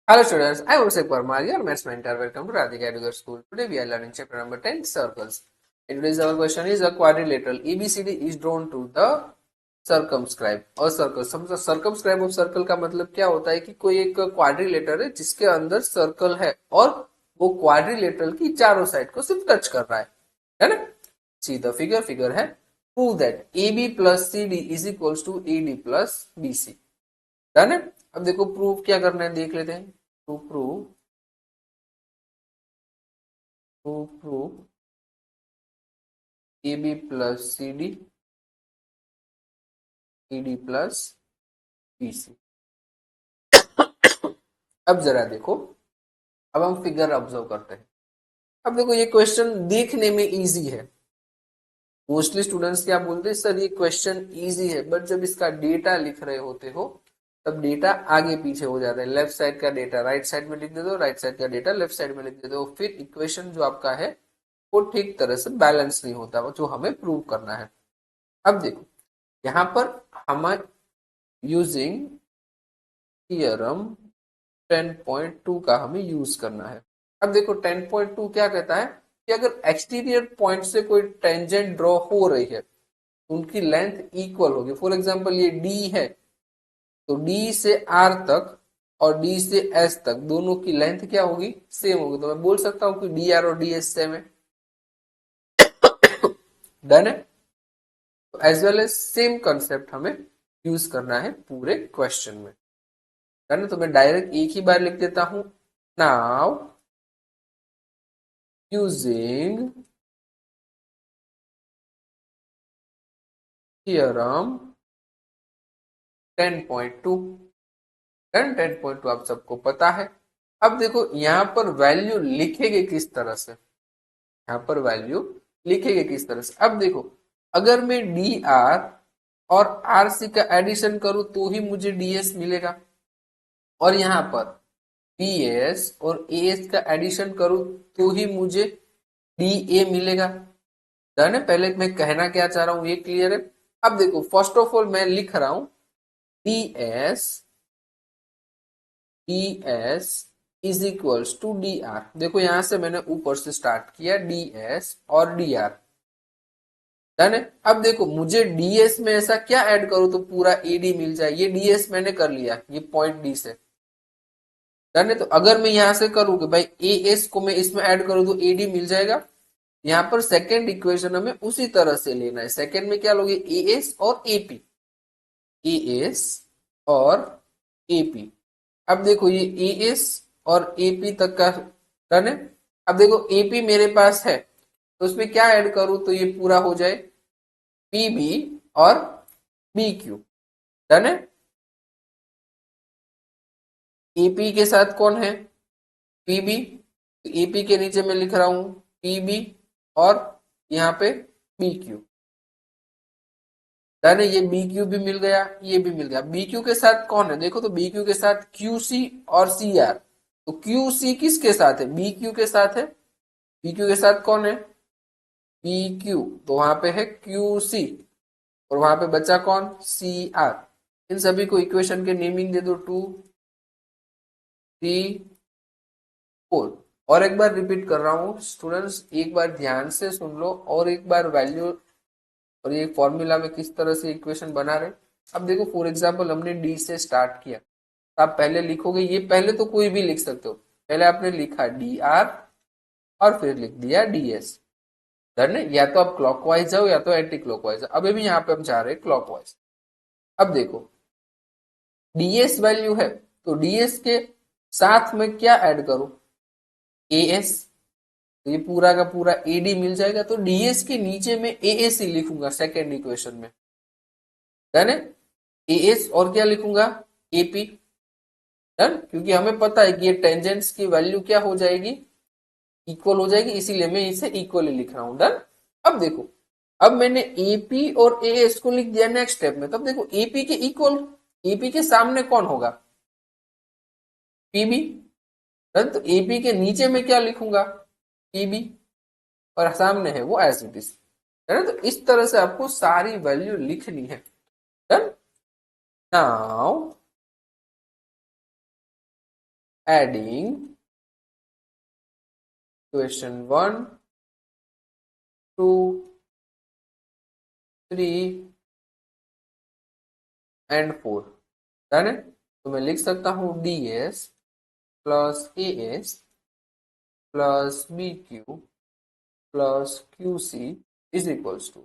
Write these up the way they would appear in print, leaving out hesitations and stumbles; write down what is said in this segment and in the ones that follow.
Hello students, I am Abhishek Parmar, your maths mentor. Welcome to Radhika Education School. Today we are learning chapter number 10, circles. And today's our question is a quadrilateral ABCD is drawn to the circumscribe और circle. समझो circumscribe of circle का मतलब क्या होता है कि कोई एक क्वाड्रिलेटर है जिसके अंदर सर्कल है और वो क्वाड्रिलेटरल की चारों साइड को सिर्फ टच कर रहा है ना. सी द फिगर है prove that AB plus CD is equals to AD plus BC. Done है. अब देखो प्रूफ क्या करना है देख लेते हैं. to prove AB plus CD ED plus BC. अब जरा देखो, अब हम फिगर ऑब्जर्व करते हैं. अब देखो ये क्वेश्चन देखने में इजी है. मोस्टली स्टूडेंट्स क्या बोलते हैं, सर ये क्वेश्चन इजी है, बट जब इसका डेटा लिख रहे होते हो तब डेटा आगे पीछे हो जाता है. लेफ्ट साइड का डेटा राइट साइड में लिख देते हो, राइट साइड का डेटा लेफ्ट साइड में लिख देते हो, फिर इक्वेशन जो आपका है वो ठीक तरह से बैलेंस नहीं होता, जो हमें प्रूव करना है. अब देखो यहाँ पर हमें यूजिंग थियरम 10.2 का हमें यूज करना है. अब देखो 10.2 क्या कहता है कि अगर एक्सटीरियर पॉइंट से कोई टेंजेंट ड्रॉ हो रही है उनकी लेंथ इक्वल होगी. फॉर एग्जांपल ये डी है तो डी से आर तक और डी से एस तक दोनों की लेंथ क्या होगी, सेम होगी. तो मैं बोल सकता हूं कि डी आर और डी एस सेम है. डन है. तो as well as same concept हमें यूज करना है पूरे क्वेश्चन में. डन है. तो मैं डायरेक्ट एक ही बार लिख देता हूं. Now using theorem 10.2. डन. 10.2 आप सबको पता है. अब देखो यहां पर वैल्यू लिखेंगे किस तरह से, यहाँ पर वैल्यू लिखेंगे किस तरह से. अब देखो अगर मैं डी आर और आर सी का एडिशन करूं तो ही मुझे डीएस मिलेगा, और यहाँ पर बी एस और ए एस का एडिशन करूं तो ही मुझे डी ए मिलेगा. डन है. पहले मैं कहना क्या चाह रहा हूं ये क्लियर है. अब देखो फर्स्ट ऑफ ऑल मैं लिख रहा हूं D S is equals to D R. देखो यहां से मैंने ऊपर से स्टार्ट किया डी एस और डी आर. डन है. अब देखो मुझे डीएस में ऐसा क्या ऐड करूं तो पूरा एडी मिल जाए. ये डीएस मैंने कर लिया ये पॉइंट डी से. डन है. तो अगर मैं यहां से करूं कि भाई ए एस को मैं इसमें ऐड करूं तो एडी मिल जाएगा. यहाँ पर सेकेंड इक्वेशन हमें उसी तरह से लेना है. सेकेंड में क्या लोगे, ए एस और एपी. ए एस और एपी. अब देखो ये ए एस और एपी तक का डन है. अब देखो एपी मेरे पास है तो उसमें क्या ऐड करूं तो ये पूरा हो जाए पीबी और बी क्यू. डन है. एपी के साथ कौन है, पीबी. एपी के नीचे मैं लिख रहा हूं पीबी और यहाँ पे बी क्यू. डन है. ये बी क्यू भी मिल गया, ये भी मिल गया. बी क्यू के साथ कौन है, देखो तो बी क्यू के साथ क्यू सी और सी आर. तो क्यू सी किसके साथ है, बी क्यू के साथ है. बी क्यू के साथ कौन है, पी क्यू. तो वहां पे है क्यू सी और वहां पे बचा कौन, सी आर. इन सभी को इक्वेशन के नेमिंग दे दो 2 3 4. और एक बार रिपीट कर रहा हूं स्टूडेंट्स, एक बार ध्यान से सुन लो और एक बार वैल्यू और ये फॉर्मूला में किस तरह से इक्वेशन बना रहे. अब देखो फॉर एग्जांपल हमने डी से स्टार्ट किया तो आप पहले लिखोगे, ये पहले तो कोई भी लिख सकते हो. पहले आपने लिखा डी आर और फिर लिख दिया डी एस. डन है. या तो आप क्लॉकवाइज जाओ या तो एंटी क्लॉकवाइज. अब भी यहाँ पे हम जा रहे हैं क्लॉकवाइज. अब देखो डीएस वैल्यू है तो डीएस के साथ में क्या ऐड करूं, एएस. तो ये पूरा का पूरा एडी मिल जाएगा. तो डीएस के नीचे में एएस ही लिखूंगा सेकेंड इक्वेशन में. डन है. एएस और क्या लिखूंगा, एपी. डन. क्योंकि हमें पता है कि ये टेंजेंट्स की वैल्यू क्या हो जाएगी, इक्वल हो जाएगी, इसीलिए मैं इसे इक्वली लिख रहा हूं. डन. अब देखो अब मैंने एपी और एएस को लिख दिया नेक्स्ट स्टेप में. तब देखो एपी के इक्वल, एपी के सामने कौन होगा, पीबी. तो एपी के नीचे में क्या लिखूंगा, पीबी, और सामने है वो एज इट इज. है ना. तो इस तरह से आपको सारी वैल्यू लिखनी है. Done. Now adding equation 1, 2, 3 and 4। Done है। तो मैं लिख सकता हूँ ds plus as plus bq plus qc is equals to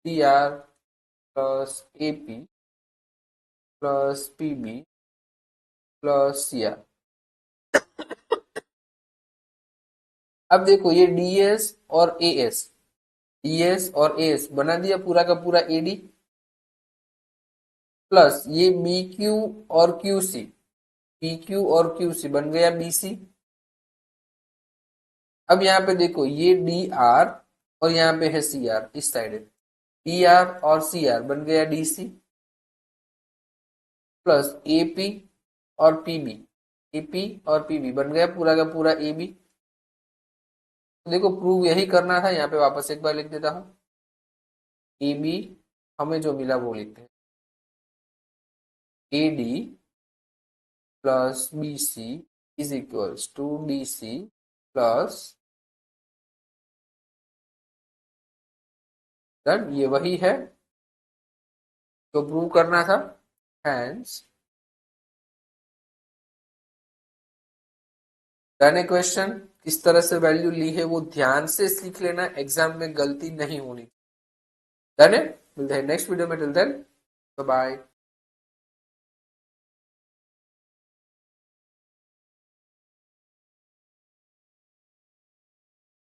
dr plus ap plus pb plus cr। अब देखो ये ds और as बना दिया पूरा का पूरा ad प्लस ये bq और qc बन गया bc। अब यहाँ पे देखो ये dr और यहाँ पे है cr इस साइड है, dr और cr बन गया dc प्लस ap और pb बन गया पूरा का पूरा ab। देखो प्रूव यही करना था, यहाँ पे वापस एक बार लिख देता हूँ। AB हमें जो मिला वो लिखते हैं, AD plus BC is equals to DC plus, done, ये वही है तो प्रूव करना था। हैंस डन है क्वेश्चन। किस तरह से वैल्यू ली है वो ध्यान से सीख लेना, एग्जाम में गलती नहीं होनी। डन है। मिलते हैं नेक्स्ट वीडियो में, टिल देन बाय बाय।